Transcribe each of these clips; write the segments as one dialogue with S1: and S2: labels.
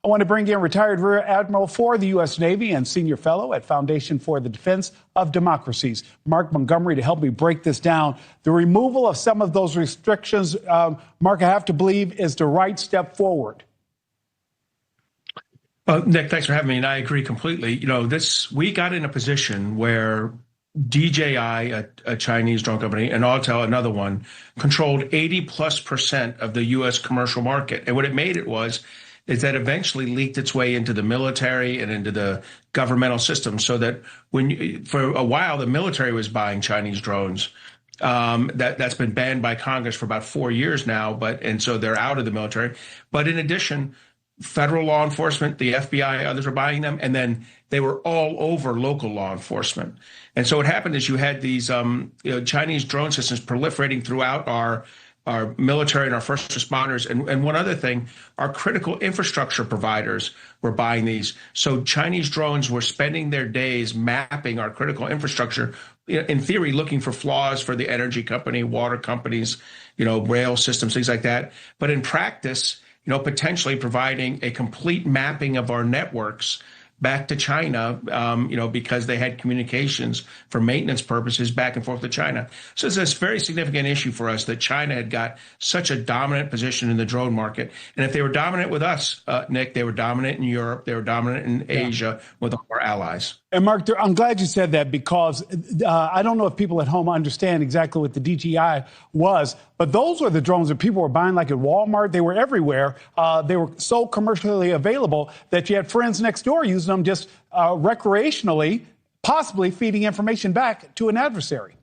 S1: I want to bring in retired Rear Admiral for the U.S. Navy and senior fellow at Foundation for the Defense of Democracies, Mark Montgomery, to help me break this down. The removal of some of those restrictions, Mark, I have to believe, is the right step forward.
S2: Nick, thanks for having me, and I agree completely. We got in a position where DJI, a Chinese drone company, and Autel, another one, controlled 80+% of the U.S. commercial market. And what it made is that eventually leaked its way into the military and into the governmental system, so that for a while the military was buying Chinese drones. That's been banned by Congress for about 4 years now, and so they're out of the military. But in addition, federal law enforcement, the FBI, others were buying them, and then they were all over local law enforcement. And so what happened is you had these Chinese drone systems proliferating throughout our military and our first responders. And one other thing, our critical infrastructure providers were buying these. So Chinese drones were spending their days mapping our critical infrastructure, in theory, looking for flaws for the energy company, water companies, rail systems, things like that. But in practice, potentially providing a complete mapping of our networks back to China, because they had communications for maintenance purposes back and forth to China. So it's a very significant issue for us that China had got such a dominant position in the drone market. And if they were dominant with us, Nick, they were dominant in Europe, they were dominant in Asia with our allies.
S1: And Mark, I'm glad you said that, because I don't know if people at home understand exactly what the DJI was, but those were the drones that people were buying, like at Walmart. They were everywhere. They were so commercially available that you had friends next door using them just recreationally, possibly feeding information back to an adversary.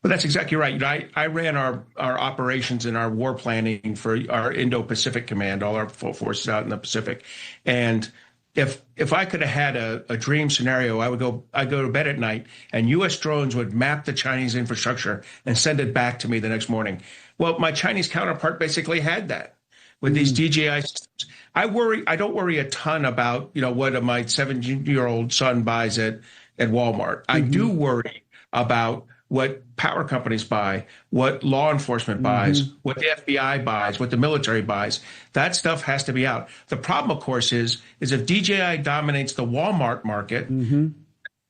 S2: Well, that's exactly right. I ran our operations and our war planning for our Indo-Pacific Command, all our forces out in the Pacific. And if I could have had a dream scenario, I'd go to bed at night and U.S. drones would map the Chinese infrastructure and send it back to me the next morning. Well, my Chinese counterpart basically had that with these DJI systems. I don't worry a ton about what my 17-year-old son buys at Walmart. I do worry about what power companies buy, what law enforcement buys, what the FBI buys, what the military buys. That stuff has to be out. The problem, of course, is if DJI dominates the Walmart market,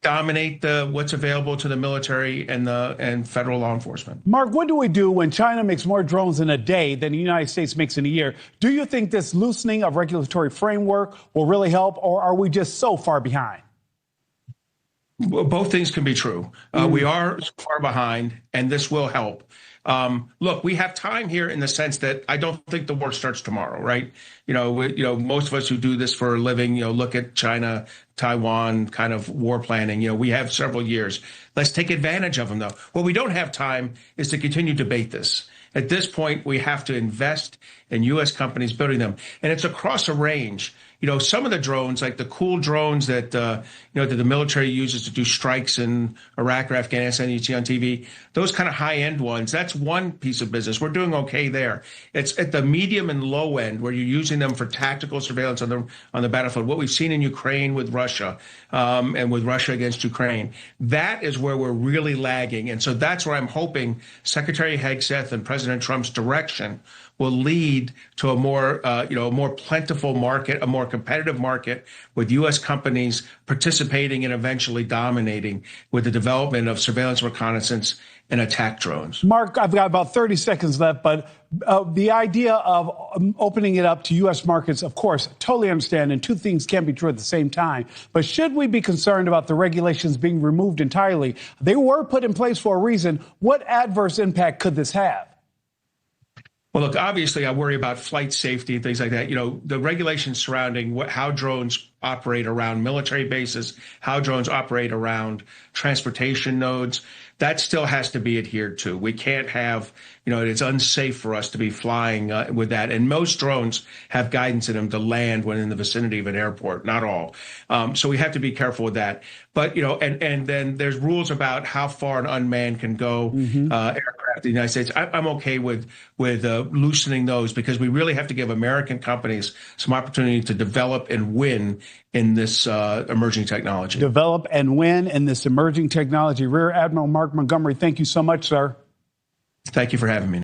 S2: dominate what's available to the military and federal law enforcement.
S1: Mark, what do we do when China makes more drones in a day than the United States makes in a year? Do you think this loosening of regulatory framework will really help, or are we just so far behind?
S2: Well, both things can be true. We are far behind, and this will help. Look, we have time here in the sense that I don't think the war starts tomorrow, right? Most of us who do this for a living, look at China, Taiwan kind of war planning. We have several years. Let's take advantage of them, though. What we don't have time is to continue to debate this. At this point, we have to invest in U.S. companies building them, and it's across a range. Some of the drones, like the cool drones that that the military uses to do strikes in Iraq or Afghanistan, you see on TV, those kind of high-end ones, that's one piece of business. We're doing okay there. It's at the medium and low end where you're using them for tactical surveillance on the battlefield. What we've seen in Ukraine with Russia, and with Russia against Ukraine, that is where we're really lagging. And so that's where I'm hoping Secretary Hegseth and President Trump's direction will lead to a more plentiful market, a more competitive market, with U.S. companies participating and eventually dominating with the development of surveillance, reconnaissance, and attack drones.
S1: Mark, I've got about 30 seconds left, but the idea of opening it up to U.S. markets, of course, totally understand, and two things can be true at the same time. But should we be concerned about the regulations being removed entirely? They were put in place for a reason. What adverse impact could this have?
S2: Well, look, obviously, I worry about flight safety and things like that. The regulations surrounding how drones operate around military bases, how drones operate around transportation nodes, that still has to be adhered to. We can't have, it's unsafe for us to be flying with that. And most drones have guidance in them to land when in the vicinity of an airport, not all. So we have to be careful with that. But, and then there's rules about how far an unmanned can go, aircraft in the United States. I'm okay with loosening those, because we really have to give American companies some opportunity to develop and win in this emerging technology.
S1: Develop and win in this emerging technology. Rear Admiral Mark Montgomery, thank you so much, sir.
S2: Thank you for having me.